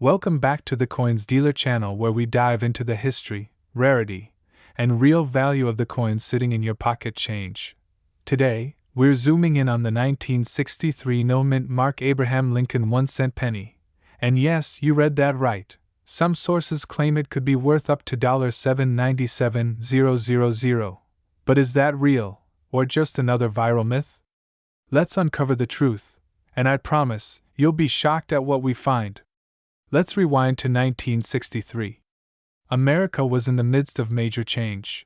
Welcome back to the Coins Dealer channel, where we dive into the history, rarity, and real value of the coins sitting in your pocket change. Today, we're zooming in on the 1963 no-mint Mark Abraham Lincoln 1-cent penny. And yes, you read that right. Some sources claim it could be worth up to $797,000. But is that real, or just another viral myth? Let's uncover the truth, and I promise, you'll be shocked at what we find. Let's rewind to 1963. America was in the midst of major change.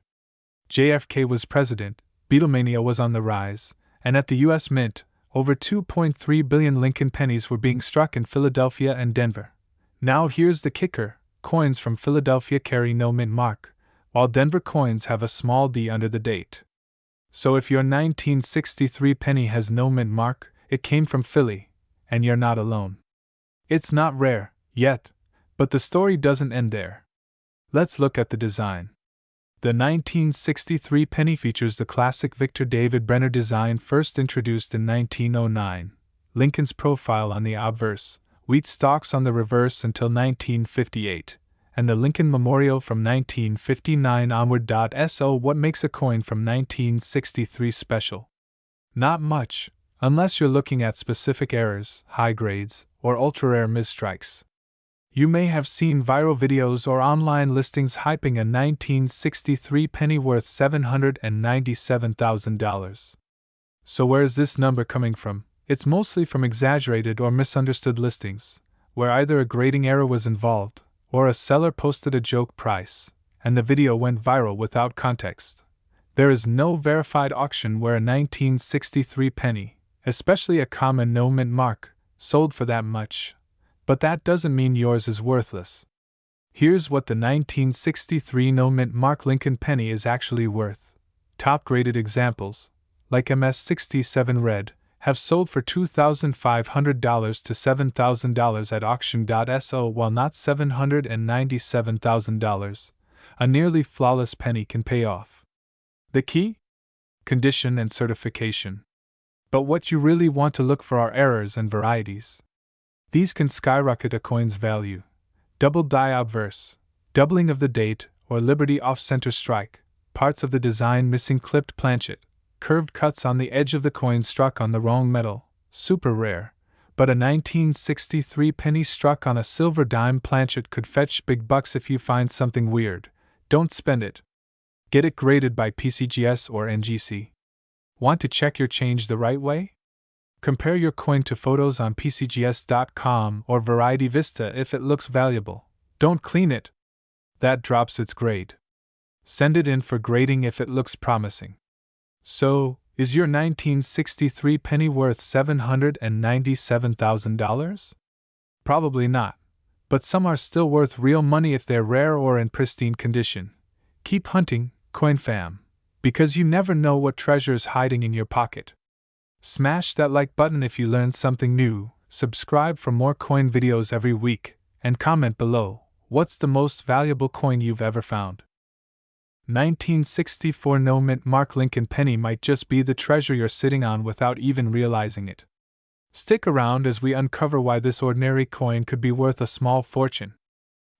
JFK was president, Beatlemania was on the rise, and at the U.S. Mint, over 2.3 billion Lincoln pennies were being struck in Philadelphia and Denver. Now here's the kicker: coins from Philadelphia carry no mint mark, while Denver coins have a small d under the date. So if your 1963 penny has no mint mark, it came from Philly, and you're not alone. It's not rare, yet, but the story doesn't end there. Let's look at the design. The 1963 penny features the classic Victor David Brenner design, first introduced in 1909, Lincoln's profile on the obverse, wheat stalks on the reverse until 1958, and the Lincoln Memorial from 1959 onward. So what makes a coin from 1963 special? Not much, unless you're looking at specific errors, high grades, or ultra-rare misstrikes. You may have seen viral videos or online listings hyping a 1963 penny worth $797,000. So where is this number coming from? It's mostly from exaggerated or misunderstood listings, where either a grading error was involved, or a seller posted a joke price, and the video went viral without context. There is no verified auction where a 1963 penny, especially a common no-mint mark, sold for that much. But that doesn't mean yours is worthless. Here's what the 1963 no-mint Mark Lincoln penny is actually worth. Top-graded examples, like MS-67 Red, have sold for $2,500 to $7,000 at auction. So while not $797,000, a nearly flawless penny can pay off. The key? Condition and certification. But what you really want to look for are errors and varieties. These can skyrocket a coin's value. Double die obverse, doubling of the date, or Liberty off-center strike, parts of the design missing clipped planchet, curved cuts on the edge of the coin struck on the wrong metal, super rare, but a 1963 penny struck on a silver dime planchet could fetch big bucks. If you find something weird, don't spend it. Get it graded by PCGS or NGC. Want to check your change the right way? Compare your coin to photos on PCGS.com or Variety Vista if it looks valuable. Don't clean it. That drops its grade. Send it in for grading if it looks promising. So, is your 1963 penny worth $797,000? Probably not. But some are still worth real money if they're rare or in pristine condition. Keep hunting, coin fam, because you never know what treasure is hiding in your pocket. Smash that like button if you learned something new, subscribe for more coin videos every week, and comment below, what's the most valuable coin you've ever found? 1964 no-mint Mark Lincoln penny might just be the treasure you're sitting on without even realizing it. Stick around as we uncover why this ordinary coin could be worth a small fortune.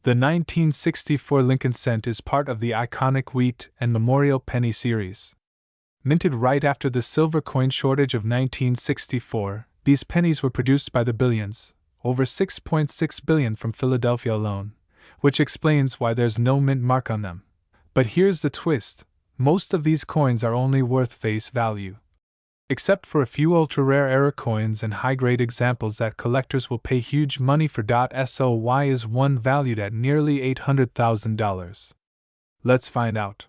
The 1964 Lincoln cent is part of the iconic Wheat and Memorial penny series. Minted right after the silver coin shortage of 1964, these pennies were produced by the billions, over 6.6 billion from Philadelphia alone, which explains why there's no mint mark on them. But here's the twist: most of these coins are only worth face value. Except for a few ultra-rare error coins and high-grade examples that collectors will pay huge money for. So why is one valued at nearly $800,000? Let's find out.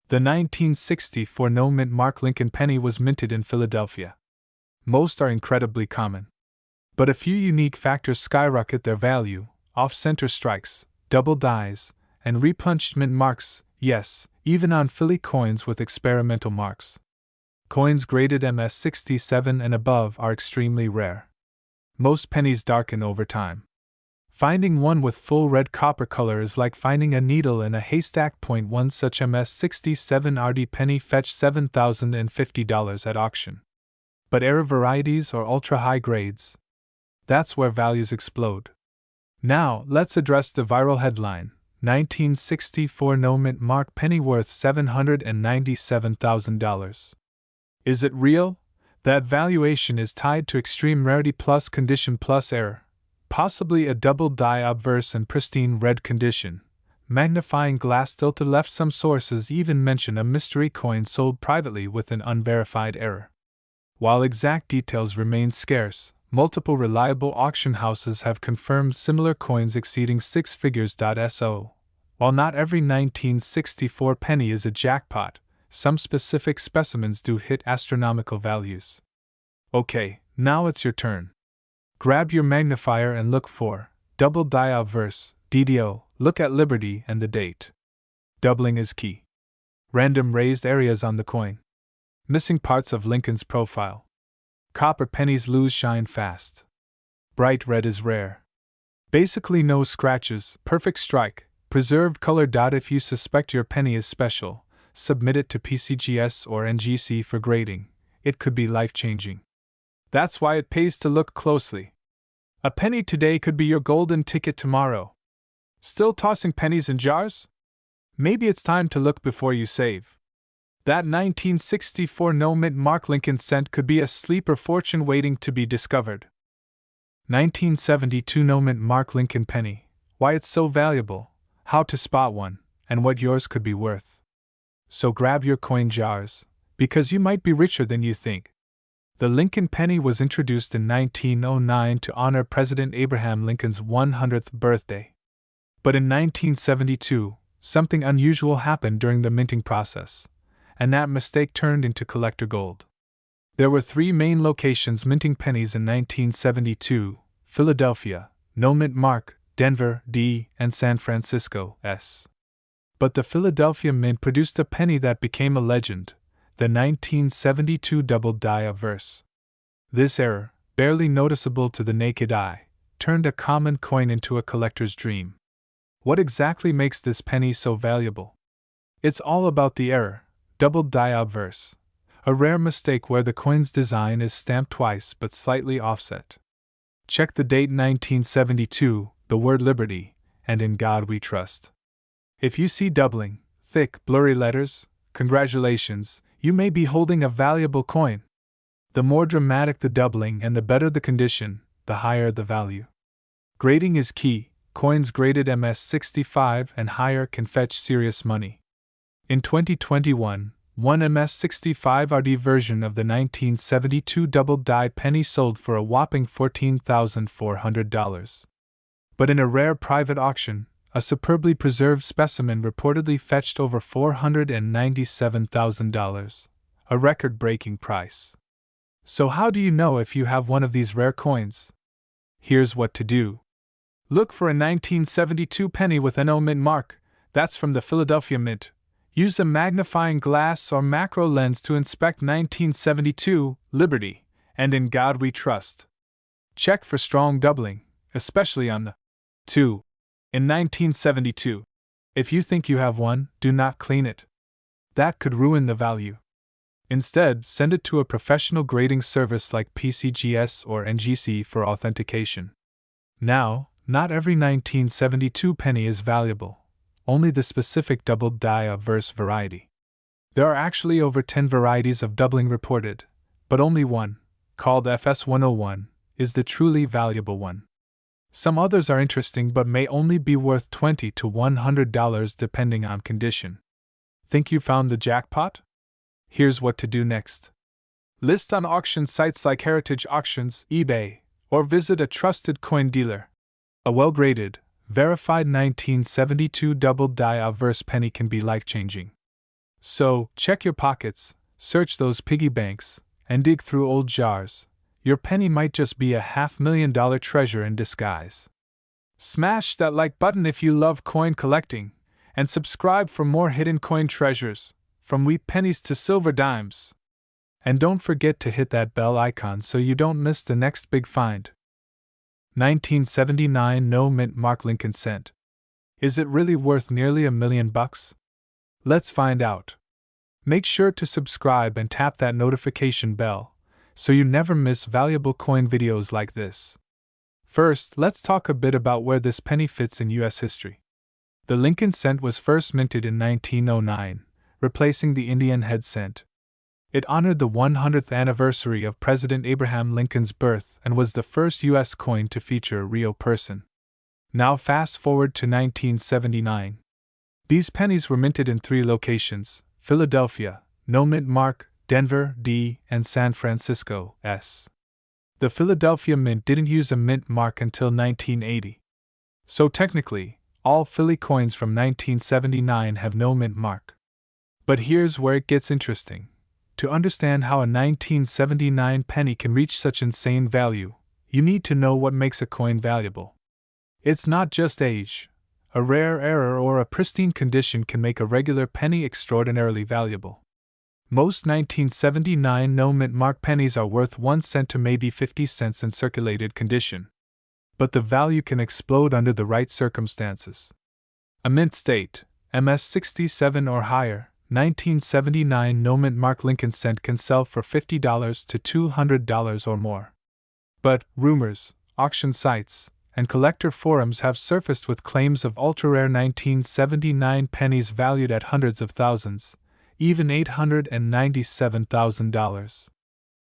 The 1964 no-mint Mark Lincoln penny was minted in Philadelphia. Most are incredibly common. But a few unique factors skyrocket their value: off-center strikes, double dies, and repunched mint marks, yes, even on Philly coins with experimental marks. Coins graded MS-67 and above are extremely rare. Most pennies darken over time. Finding one with full red copper color is like finding a needle in a haystack. One such MS-67 RD penny fetched $7,050 at auction. But error varieties or ultra-high grades? That's where values explode. Now, let's address the viral headline: 1964 no-mint mark penny worth $797,000. Is it real? That valuation is tied to extreme rarity plus condition plus error, possibly a double die obverse and pristine red condition. Magnifying glass tilted left. Some sources even mention a mystery coin sold privately with an unverified error. While exact details remain scarce, multiple reliable auction houses have confirmed similar coins exceeding six figures. So, while not every 1964 penny is a jackpot, some specific specimens do hit astronomical values. Okay, now it's your turn. Grab your magnifier and look for double die obverse, DDO. Look at Liberty and the date. Doubling is key. Random raised areas on the coin. Missing parts of Lincoln's profile. Copper pennies lose shine fast. Bright red is rare. Basically no scratches, perfect strike, preserved color. If you suspect your penny is special, submit it to PCGS or NGC for grading. It could be life-changing. That's why it pays to look closely. A penny today could be your golden ticket tomorrow. Still tossing pennies in jars? Maybe it's time to look before you save. That 1964 no-mint mark Lincoln cent could be a sleeper fortune waiting to be discovered. 1972 no-mint mark Lincoln penny. Why it's so valuable, how to spot one, and what yours could be worth. So grab your coin jars, because you might be richer than you think. The Lincoln penny was introduced in 1909 to honor President Abraham Lincoln's 100th birthday. But in 1972, something unusual happened during the minting process, and that mistake turned into collector gold. There were three main locations minting pennies in 1972: Philadelphia, no mint mark, Denver, D, and San Francisco, S. But the Philadelphia Mint produced a penny that became a legend, the 1972 double die obverse. This error, barely noticeable to the naked eye, turned a common coin into a collector's dream. What exactly makes this penny so valuable? It's all about the error, double die obverse, a rare mistake where the coin's design is stamped twice but slightly offset. Check the date 1972, the word Liberty, and in God we trust. If you see doubling, thick, blurry letters, congratulations, you may be holding a valuable coin. The more dramatic the doubling and the better the condition, the higher the value. Grading is key. Coins graded MS65 and higher can fetch serious money. In 2021, one MS65 RD version of the 1972 double die penny sold for a whopping $14,400. But in a rare private auction, a superbly preserved specimen reportedly fetched over $497,000, a record-breaking price. So how do you know if you have one of these rare coins? Here's what to do. Look for a 1972 penny with an no-mint mark, that's from the Philadelphia Mint. Use a magnifying glass or macro lens to inspect 1972, Liberty, and in God we trust. Check for strong doubling, especially on the 2 in 1972. If you think you have one, do not clean it. That could ruin the value. Instead, send it to a professional grading service like PCGS or NGC for authentication. Now, not every 1972 penny is valuable, only the specific double die obverse variety. There are actually over 10 varieties of doubling reported, but only one, called FS101, is the truly valuable one. Some others are interesting but may only be worth $20 to $100 depending on condition. Think you found the jackpot? Here's what to do next. List on auction sites like Heritage Auctions, eBay, or visit a trusted coin dealer. A well-graded, verified 1972 double die obverse penny can be life-changing. So, check your pockets, search those piggy banks, and dig through old jars. Your penny might just be a $500,000 treasure in disguise. Smash that like button if you love coin collecting, and subscribe for more hidden coin treasures, from wheat pennies to silver dimes. And don't forget to hit that bell icon so you don't miss the next big find. 1979 no mint mark Lincoln cent. Is it really worth nearly $1 million? Let's find out. Make sure to subscribe and tap that notification bell so you never miss valuable coin videos like this. First, let's talk a bit about where this penny fits in U.S. history. The Lincoln cent was first minted in 1909, replacing the Indian head cent. It honored the 100th anniversary of President Abraham Lincoln's birth and was the first U.S. coin to feature a real person. Now fast forward to 1979. These pennies were minted in 3 locations: Philadelphia, no mint mark, Denver, D, and San Francisco, S. The Philadelphia Mint didn't use a mint mark until 1980. So technically, all Philly coins from 1979 have no mint mark. But here's where it gets interesting. To understand how a 1979 penny can reach such insane value, you need to know what makes a coin valuable. It's not just age. A rare error or a pristine condition can make a regular penny extraordinarily valuable. Most 1979 no mint mark pennies are worth 1 cent to maybe 50 cents in circulated condition. But the value can explode under the right circumstances. A mint state, MS 67 or higher, 1979 no mint mark Lincoln cent can sell for $50 to $200 or more. But rumors, auction sites, and collector forums have surfaced with claims of ultra-rare 1979 pennies valued at hundreds of thousands, even $897,000.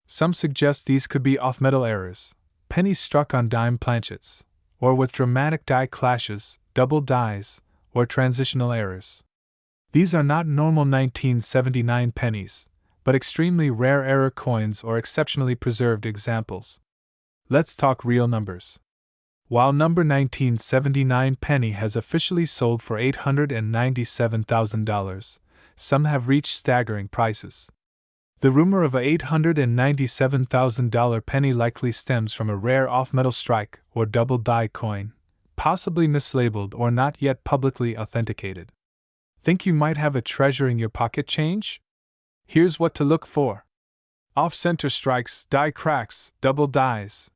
Some suggest these could be off-metal errors, pennies struck on dime planchets, or with dramatic die clashes, double dies, or transitional errors. These are not normal 1979 pennies, but extremely rare error coins or exceptionally preserved examples. Let's talk real numbers. While number 1979 penny has officially sold for $897,000, some have reached staggering prices. The rumor of a $897,000 penny likely stems from a rare off-metal strike or double die coin, possibly mislabeled or not yet publicly authenticated. Think you might have a treasure in your pocket change? Here's what to look for. Off-center strikes, die cracks, double dies.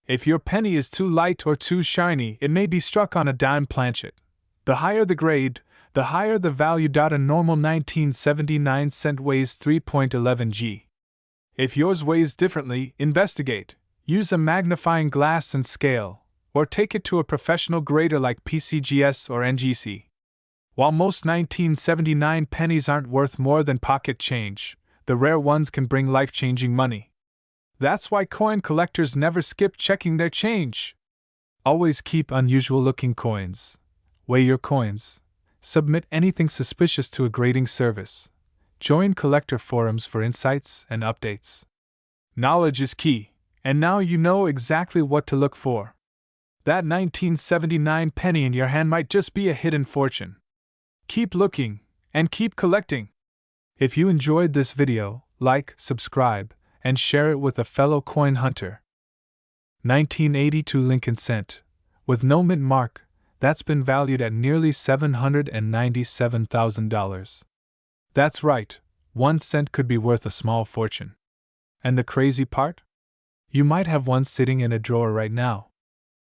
If your penny is too light or too shiny, it may be struck on a dime planchet. The higher the grade, the higher the value. A normal 1979 cent weighs 3.11 g. If yours weighs differently, investigate. Use a magnifying glass and scale, or take it to a professional grader like PCGS or NGC. While most 1979 pennies aren't worth more than pocket change, the rare ones can bring life-changing money. That's why coin collectors never skip checking their change. Always keep unusual-looking coins. Weigh your coins. Submit anything suspicious to a grading service. Join collector forums for insights and updates. Knowledge is key, and now you know exactly what to look for. That 1979 penny in your hand might just be a hidden fortune. Keep looking, and keep collecting. If you enjoyed this video, like, subscribe, and share it with a fellow coin hunter. 1982 Lincoln cent, with no mint mark, that's been valued at nearly $797,000. That's right, 1 cent could be worth a small fortune. And the crazy part? You might have one sitting in a drawer right now.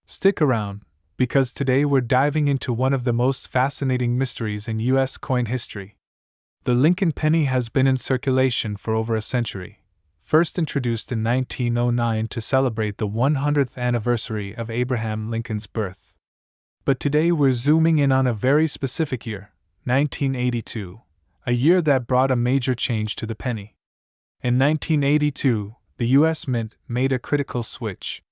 Stick around, because today we're diving into one of the most fascinating mysteries in U.S. coin history. The Lincoln penny has been in circulation for over a century. First introduced in 1909 to celebrate the 100th anniversary of Abraham Lincoln's birth. But today we're zooming in on a very specific year, 1982, a year that brought a major change to the penny. In 1982, the U.S. Mint made a critical switch.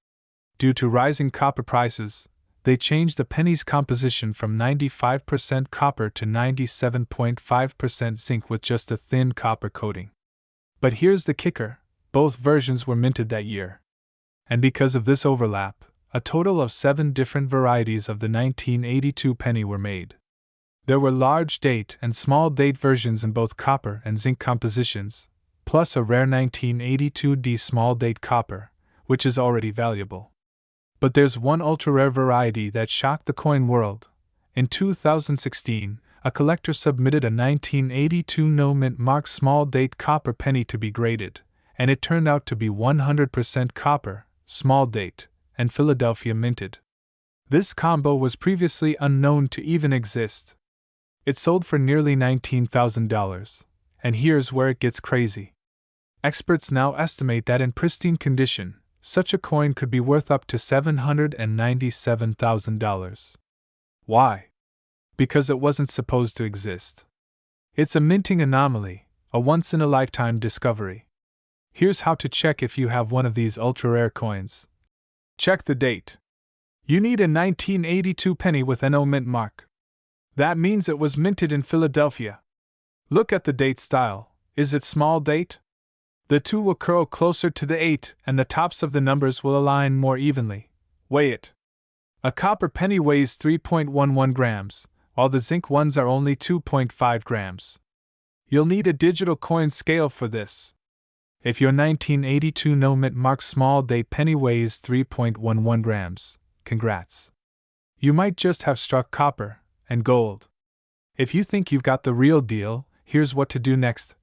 Due to rising copper prices, they changed the penny's composition from 95% copper to 97.5% zinc with just a thin copper coating. But here's the kicker. Both versions were minted that year. And because of this overlap, a total of 7 different varieties of the 1982 penny were made. There were large date and small date versions in both copper and zinc compositions, plus a rare 1982D small date copper, which is already valuable. But there's one ultra-rare variety that shocked the coin world. In 2016, a collector submitted a 1982 no mint mark small date copper penny to be graded, and it turned out to be 100% copper, small date, and Philadelphia minted. This combo was previously unknown to even exist. It sold for nearly $19,000, and here's where it gets crazy. Experts now estimate that in pristine condition, such a coin could be worth up to $797,000. Why? Because it wasn't supposed to exist. It's a minting anomaly, a once-in-a-lifetime discovery. Here's how to check if you have one of these ultra-rare coins. Check the date. You need a 1982 penny with an O mint mark. That means it was minted in Philadelphia. Look at the date style. Is it small date? The 2 will curl closer to the 8 and the tops of the numbers will align more evenly. Weigh it. A copper penny weighs 3.11 grams, while the zinc ones are only 2.5 grams. You'll need a digital coin scale for this. If your 1982 no mint mark small date penny weighs 3.11 grams, congrats. You might just have struck copper and gold. If you think you've got the real deal, here's what to do next.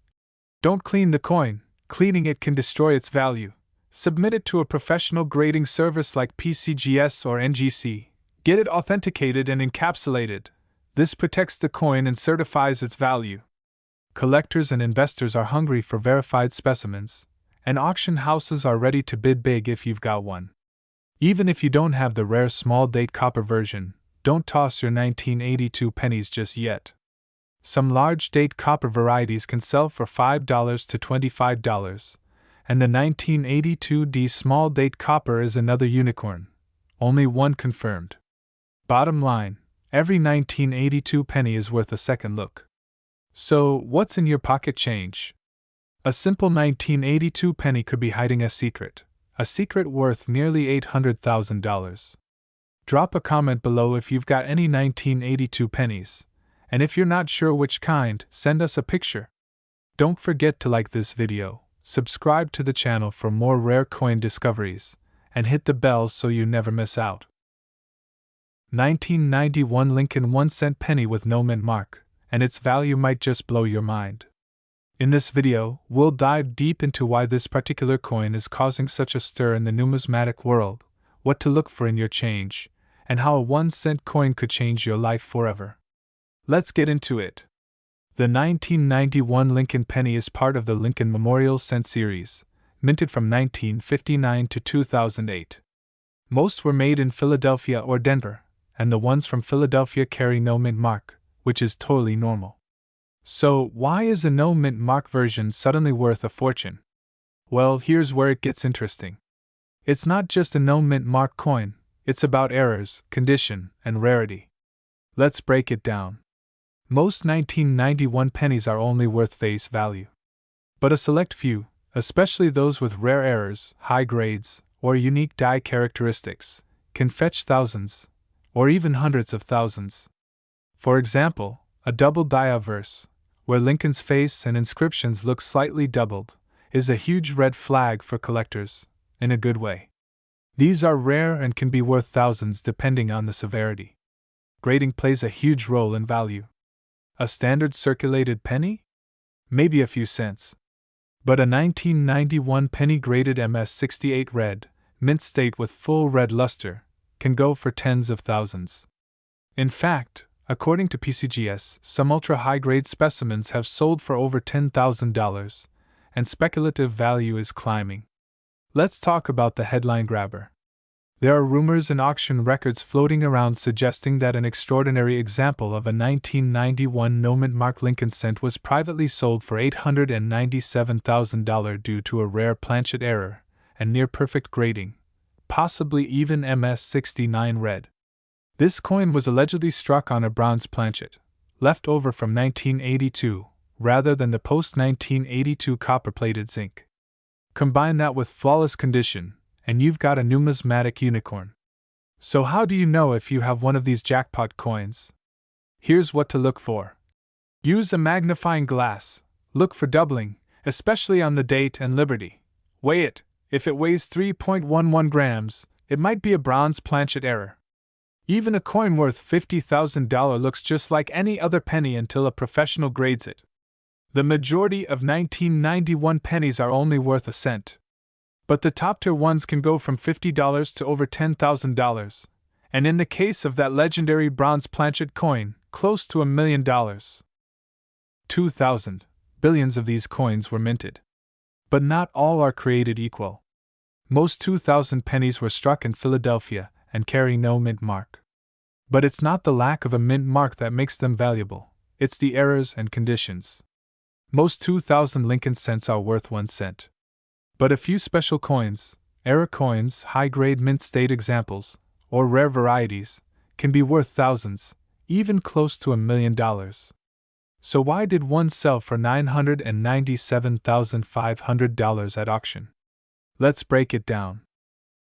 Don't clean the coin. Cleaning it can destroy its value. Submit it to a professional grading service like PCGS or NGC. Get it authenticated and encapsulated. This protects the coin and certifies its value. Collectors and investors are hungry for verified specimens, and auction houses are ready to bid big if you've got one. Even if you don't have the rare small date copper version, don't toss your 1982 pennies just yet. Some large date copper varieties can sell for $5 to $25, and the 1982D small date copper is another unicorn. Only one confirmed. Bottom line, every 1982 penny is worth a second look. So, what's in your pocket change? A simple 1982 penny could be hiding a secret worth nearly $800,000. Drop a comment below if you've got any 1982 pennies. And if you're not sure which kind, send us a picture. Don't forget to like this video, subscribe to the channel for more rare coin discoveries, and hit the bell so you never miss out. 1991 Lincoln 1-cent penny with no mint mark, and its value might just blow your mind. In this video, we'll dive deep into why this particular coin is causing such a stir in the numismatic world, what to look for in your change, and how a 1-cent coin could change your life forever. Let's get into it. The 1991 Lincoln penny is part of the Lincoln Memorial Cent series, minted from 1959 to 2008. Most were made in Philadelphia or Denver, and the ones from Philadelphia carry no mint mark, which is totally normal. So, why is the no mint mark version suddenly worth a fortune? Well, here's where it gets interesting. It's not just a no mint mark coin, it's about errors, condition, and rarity. Let's break it down. Most 1991 pennies are only worth face value. But a select few, especially those with rare errors, high grades, or unique die characteristics, can fetch thousands, or even hundreds of thousands. For example, a double die verse, where Lincoln's face and inscriptions look slightly doubled, is a huge red flag for collectors, in a good way. These are rare and can be worth thousands depending on the severity. Grading plays a huge role in value. A standard circulated penny? Maybe a few cents. But a 1991 penny graded MS68 red, mint state with full red luster, can go for tens of thousands. In fact, according to PCGS, some ultra-high-grade specimens have sold for over $10,000, and speculative value is climbing. Let's talk about the headline grabber. There are rumors and auction records floating around suggesting that an extraordinary example of a 1991 no mint mark Lincoln cent was privately sold for $897,000 due to a rare planchet error and near-perfect grading, possibly even MS69 red. This coin was allegedly struck on a bronze planchet, left over from 1982, rather than the post-1982 copper-plated zinc. Combine that with flawless condition, and you've got a numismatic unicorn. So how do you know if you have one of these jackpot coins? Here's what to look for. Use a magnifying glass. Look for doubling, especially on the date and liberty. Weigh it. If it weighs 3.11 grams, it might be a bronze planchet error. Even a coin worth $50,000 looks just like any other penny until a professional grades it. The majority of 1991 pennies are only worth a cent. But the top-tier ones can go from $50 to over $10,000, and in the case of that legendary bronze planchet coin, close to $1 million. 2,000 billions of these coins were minted. But not all are created equal. Most 2,000 pennies were struck in Philadelphia and carry no mint mark. But it's not the lack of a mint mark that makes them valuable, it's the errors and conditions. Most 2,000 Lincoln cents are worth 1 cent. But a few special coins, error coins, high-grade mint state examples, or rare varieties, can be worth thousands, even close to $1 million. So why did one sell for $997,500 at auction? Let's break it down.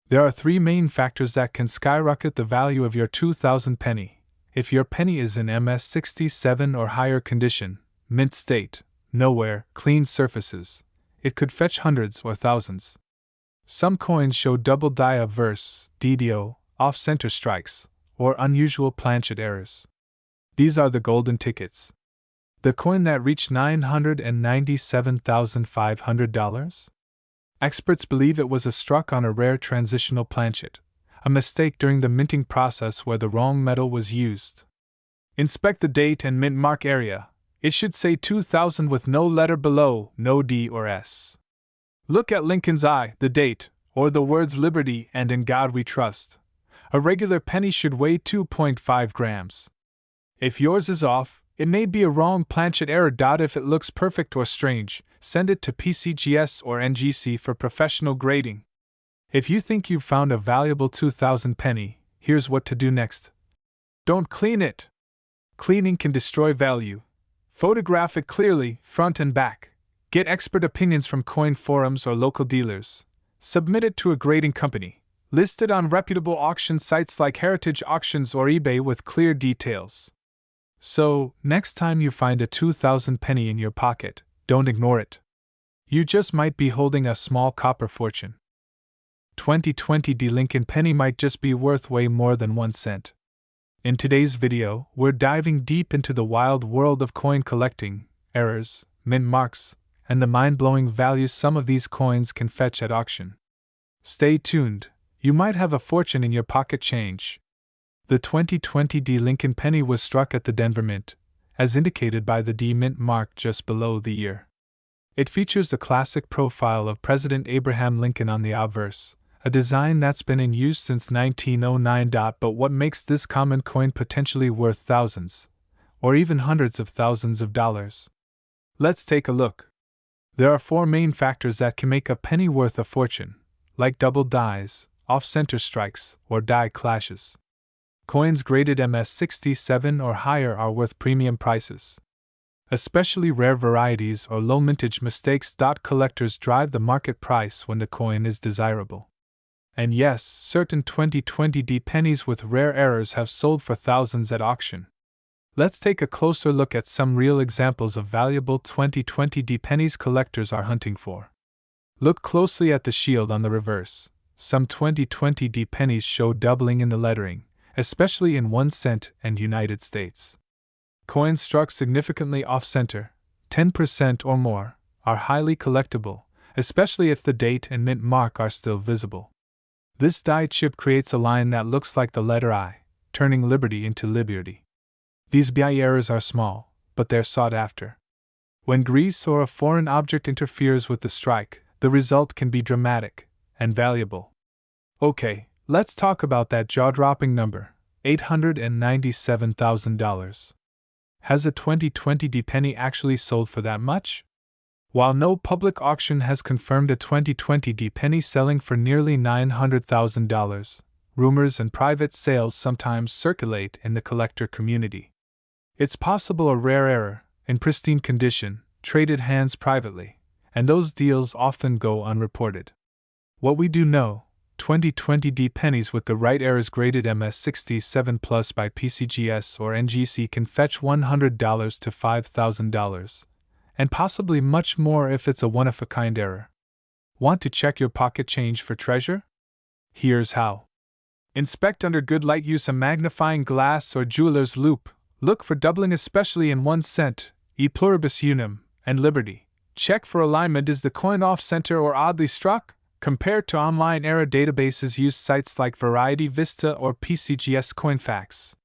There are 3 main factors that can skyrocket the value of your 2,000 penny. If your penny is in MS67 or higher condition, mint state, no wear, clean surfaces, it could fetch hundreds or thousands. Some coins show double die obverse, DDO, off-center strikes, or unusual planchet errors. These are the golden tickets. The coin that reached $997,500? Experts believe it was struck on a rare transitional planchet, a mistake during the minting process where the wrong metal was used. Inspect the date and mint mark area. It should say 2000 with no letter below, no D or S. Look at Lincoln's eye, the date, or the words Liberty and In God We Trust. A regular penny should weigh 2.5 grams. If yours is off, it may be a wrong planchet error. If it looks perfect or strange, send it to PCGS or NGC for professional grading. If you think you've found a valuable 2,000 penny, here's what to do next. Don't clean it. Cleaning can destroy value. Photograph it clearly, front and back. Get expert opinions from coin forums or local dealers. Submit it to a grading company. List it on reputable auction sites like Heritage Auctions or eBay with clear details. So, next time you find a 2,000 penny in your pocket, don't ignore it. You just might be holding a small copper fortune. 2020 Lincoln penny might just be worth way more than 1 cent. In today's video, we're diving deep into the wild world of coin collecting, errors, mint marks, and the mind-blowing values some of these coins can fetch at auction. Stay tuned, you might have a fortune in your pocket change. The 2020 Lincoln penny was struck at the Denver Mint, as indicated by the D mint mark just below the year. It features the classic profile of President Abraham Lincoln on the obverse, a design that's been in use since 1909. But what makes this common coin potentially worth thousands, or even hundreds of thousands of dollars? Let's take a look. There are 4 main factors that can make a penny worth a fortune, like double dies, off-center strikes, or die clashes. Coins graded MS67 or higher are worth premium prices. Especially rare varieties or low mintage mistakes. Collectors drive the market price when the coin is desirable. And yes, certain 2020 pennies with rare errors have sold for thousands at auction. Let's take a closer look at some real examples of valuable 2020 pennies collectors are hunting for. Look closely at the shield on the reverse. Some 2020 pennies show doubling in the lettering, especially in 1 cent and United States. Coins struck significantly off-center, 10% or more, are highly collectible, especially if the date and mint mark are still visible. This die chip creates a line that looks like the letter I, turning Liberty into Liberty. These BI errors are small, but they're sought after. When grease or a foreign object interferes with the strike, the result can be dramatic and valuable. Okay, let's talk about that jaw-dropping number, $897,000. Has a 2020 penny actually sold for that much? While no public auction has confirmed a 2020 penny selling for nearly $900,000, rumors and private sales sometimes circulate in the collector community. It's possible a rare error, in pristine condition, traded hands privately, and those deals often go unreported. What we do know, 2020 pennies with the right errors graded MS67 plus by PCGS or NGC can fetch $100 to $5,000, and possibly much more if it's a one-of-a-kind error. Want to check your pocket change for treasure? Here's how. Inspect under good light. Use a magnifying glass or jeweler's loupe. Look for doubling, especially in 1 cent, E pluribus unum, and Liberty. Check for alignment. Is the coin off-center or oddly struck? Compare to online error databases. Use sites like Variety Vista or PCGS Coinfax.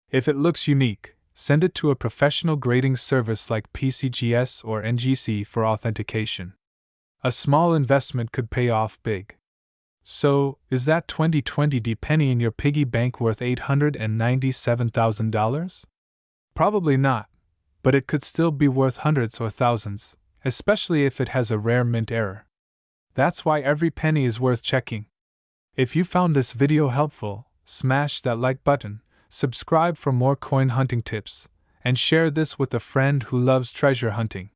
If it looks unique, send it to a professional grading service like PCGS or NGC for authentication. A small investment could pay off big. So, is that 2020 penny in your piggy bank worth $897,000? Probably not, but it could still be worth hundreds or thousands, especially if it has a rare mint error. That's why every penny is worth checking. If you found this video helpful, smash that like button, subscribe for more coin hunting tips, and share this with a friend who loves treasure hunting.